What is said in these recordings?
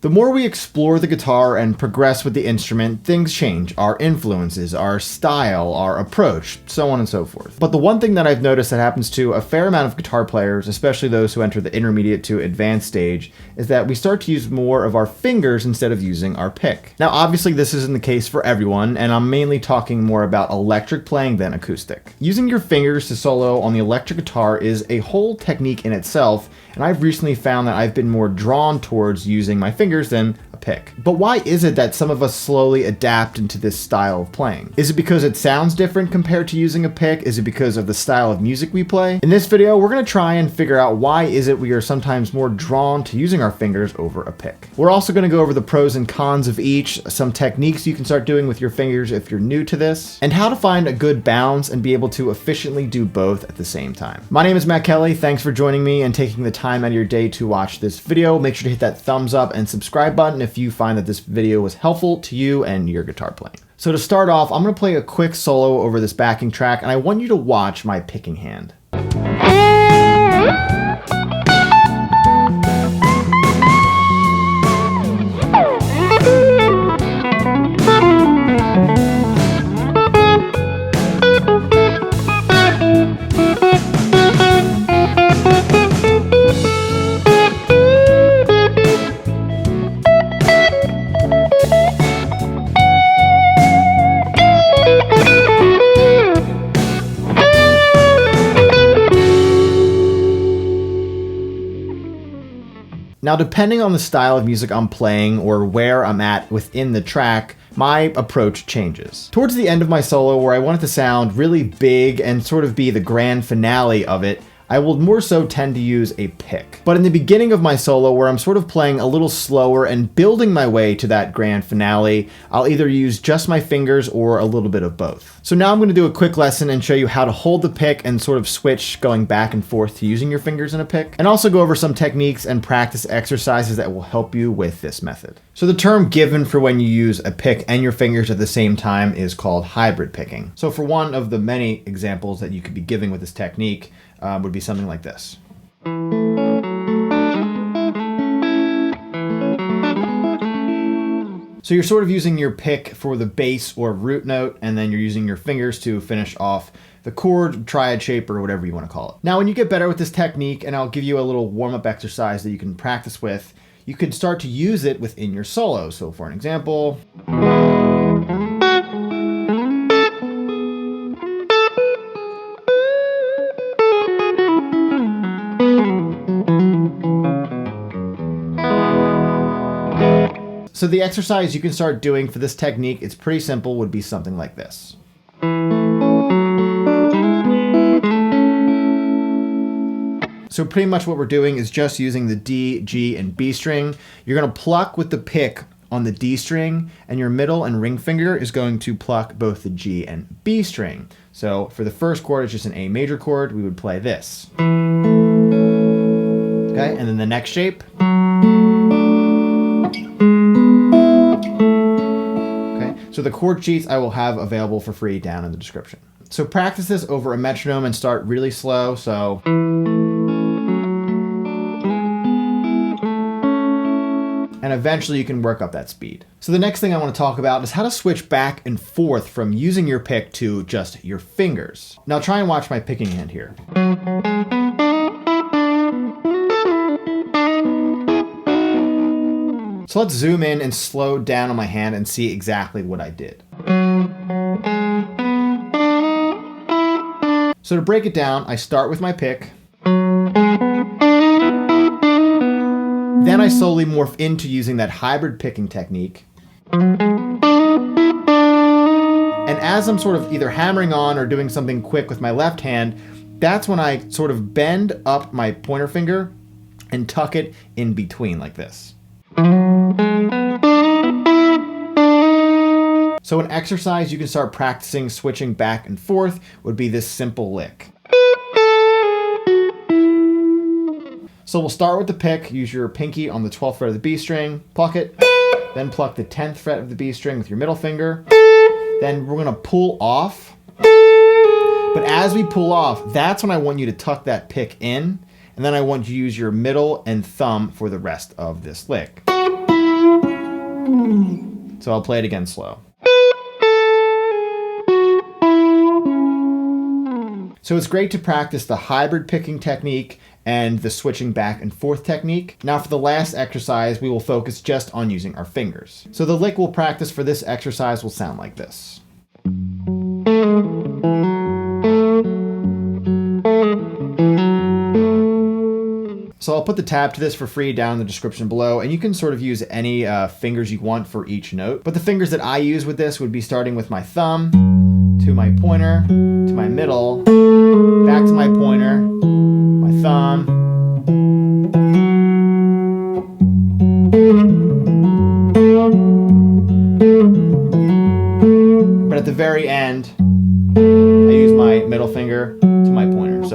The more we explore the guitar and progress with the instrument, things change. Our influences, our style, our approach, so on and so forth. But the one thing that I've noticed that happens to a fair amount of guitar players, especially those who enter the intermediate to advanced stage, is that we start to use more of our fingers instead of using our pick. Now, obviously this isn't the case for everyone, and I'm mainly talking more about electric playing than acoustic. Using your fingers to solo on the electric guitar is a whole technique in itself, and I've recently found that I've been more drawn towards using my fingers than a pick. But why is it that some of us slowly adapt into this style of playing? Is it because it sounds different compared to using a pick? Is it because of the style of music we play? In this video, we're going to try and figure out why is it we are sometimes more drawn to using our fingers over a pick. We're also going to go over the pros and cons of each, some techniques you can start doing with your fingers if you're new to this, and how to find a good balance and be able to efficiently do both at the same time. My name is Matt Kelly. Thanks for joining me and taking the time out of your day to watch this video. Make sure to hit that thumbs up and subscribe button if you find that this video was helpful to you and your guitar playing. So to start off, I'm going to play a quick solo over this backing track, and I want you to watch my picking hand. Now, depending on the style of music I'm playing or where I'm at within the track, my approach changes. Towards the end of my solo, where I want it to sound really big and sort of be the grand finale of it, I will more so tend to use a pick. But in the beginning of my solo, where I'm sort of playing a little slower and building my way to that grand finale, I'll either use just my fingers or a little bit of both. So now I'm going to do a quick lesson and show you how to hold the pick and sort of switch going back and forth to using your fingers in a pick, and also go over some techniques and practice exercises that will help you with this method. So the term given for when you use a pick and your fingers at the same time is called hybrid picking. So for one of the many examples that you could be giving with this technique, would be something like this. So you're sort of using your pick for the bass or root note, and then you're using your fingers to finish off the chord, triad shape, or whatever you want to call it. Now, when you get better with this technique, and I'll give you a little warm-up exercise that you can practice with, you can start to use it within your solo. So for an example, so the exercise you can start doing for this technique, it's pretty simple, would be something like this. So pretty much what we're doing is just using the D, G, and B string. You're going to pluck with the pick on the D string, and your middle and ring finger is going to pluck both the G and B string. So for the first chord, it's just an A major chord. We would play this. Okay, and then the next shape. So the chord sheets I will have available for free down in the description. So practice this over a metronome and start really slow. So and eventually you can work up that speed. So the next thing I want to talk about is how to switch back and forth from using your pick to just your fingers. Now try and watch my picking hand here. So let's zoom in and slow down on my hand and see exactly what I did. So to break it down, I start with my pick. Then I slowly morph into using that hybrid picking technique. And as I'm sort of either hammering on or doing something quick with my left hand, that's when I sort of bend up my pointer finger and tuck it in between like this. So an exercise you can start practicing switching back and forth would be this simple lick. So we'll start with the pick. Use your pinky on the 12th fret of the B string, pluck it, then pluck the 10th fret of the B string with your middle finger. Then we're gonna pull off. But as we pull off, that's when I want you to tuck that pick in, and then I want you to use your middle and thumb for the rest of this lick. So I'll play it again slow. So it's great to practice the hybrid picking technique and the switching back and forth technique. Now for the last exercise, we will focus just on using our fingers. So the lick we'll practice for this exercise will sound like this. So I'll put the tab to this for free down in the description below, and you can sort of use any fingers you want for each note. But the fingers that I use with this would be starting with my thumb, to my pointer, to my middle, back to my pointer, my thumb, but at the very end, I use my middle finger to my pointer.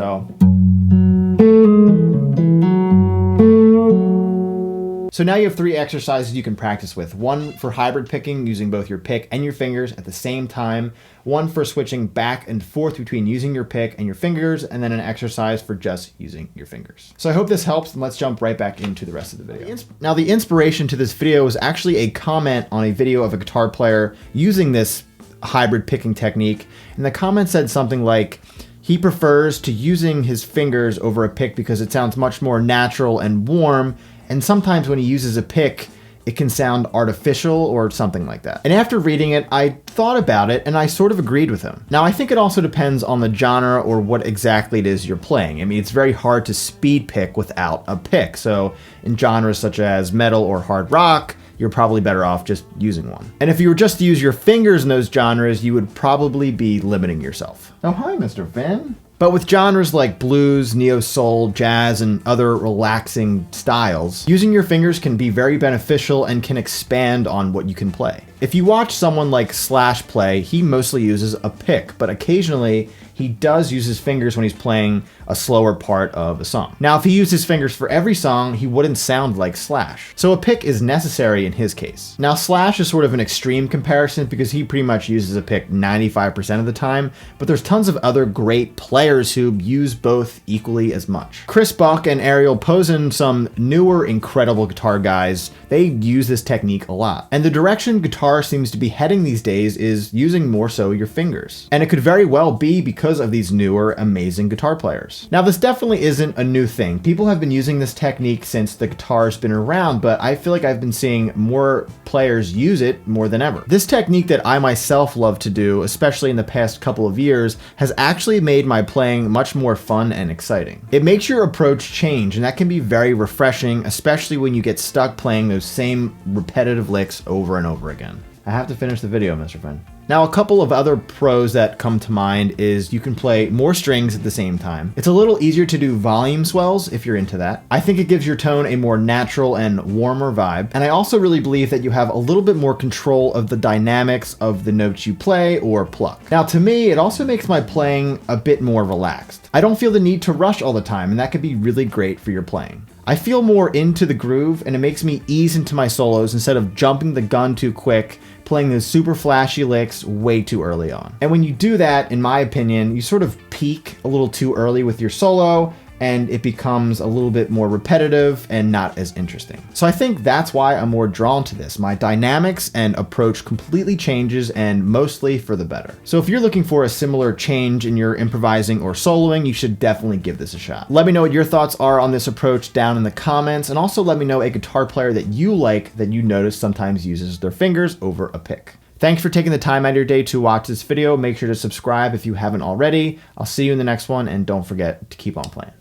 So now you have 3 exercises you can practice with. One for hybrid picking, using both your pick and your fingers at the same time. One for switching back and forth between using your pick and your fingers, and then an exercise for just using your fingers. So I hope this helps, and let's jump right back into the rest of the video. Now the inspiration to this video was actually a comment on a video of a guitar player using this hybrid picking technique, and the comment said something like, he prefers to using his fingers over a pick because it sounds much more natural and warm, and sometimes when he uses a pick, it can sound artificial or something like that. And after reading it, I thought about it and I sort of agreed with him. Now I think it also depends on the genre or what exactly it is you're playing. I mean, it's very hard to speed pick without a pick. So in genres such as metal or hard rock, you're probably better off just using one. And if you were just to use your fingers in those genres, you would probably be limiting yourself. Oh, hi, Mr. Finn. But with genres like blues, neo-soul, jazz, and other relaxing styles, using your fingers can be very beneficial and can expand on what you can play. If you watch someone like Slash play, he mostly uses a pick, but occasionally he does use his fingers when he's playing a slower part of a song. Now, if he used his fingers for every song, he wouldn't sound like Slash. So a pick is necessary in his case. Now, Slash is sort of an extreme comparison because he pretty much uses a pick 95% of the time, but there's tons of other great players who use both equally as much. Chris Buck and Ariel Posen, some newer incredible guitar guys, they use this technique a lot. And the direction guitar seems to be heading these days is using more so your fingers. And it could very well be because of these newer, amazing guitar players. Now, this definitely isn't a new thing. People have been using this technique since the guitar's been around, but I feel like I've been seeing more players use it more than ever. This technique that I myself love to do, especially in the past couple of years, has actually made my playing much more fun and exciting. It makes your approach change, and that can be very refreshing, especially when you get stuck playing those same repetitive licks over and over again. I have to finish the video, Mr. Friend. Now, a couple of other pros that come to mind is you can play more strings at the same time. It's a little easier to do volume swells if you're into that. I think it gives your tone a more natural and warmer vibe. And I also really believe that you have a little bit more control of the dynamics of the notes you play or pluck. Now, to me, it also makes my playing a bit more relaxed. I don't feel the need to rush all the time, and that could be really great for your playing. I feel more into the groove, and it makes me ease into my solos instead of jumping the gun too quick, playing those super flashy licks way too early on. And when you do that, in my opinion, you sort of peak a little too early with your solo, and it becomes a little bit more repetitive and not as interesting. So I think that's why I'm more drawn to this. My dynamics and approach completely changes, and mostly for the better. So if you're looking for a similar change in your improvising or soloing, you should definitely give this a shot. Let me know what your thoughts are on this approach down in the comments, and also let me know a guitar player that you like that you notice sometimes uses their fingers over a pick. Thanks for taking the time out of your day to watch this video. Make sure to subscribe if you haven't already. I'll see you in the next one, and don't forget to keep on playing.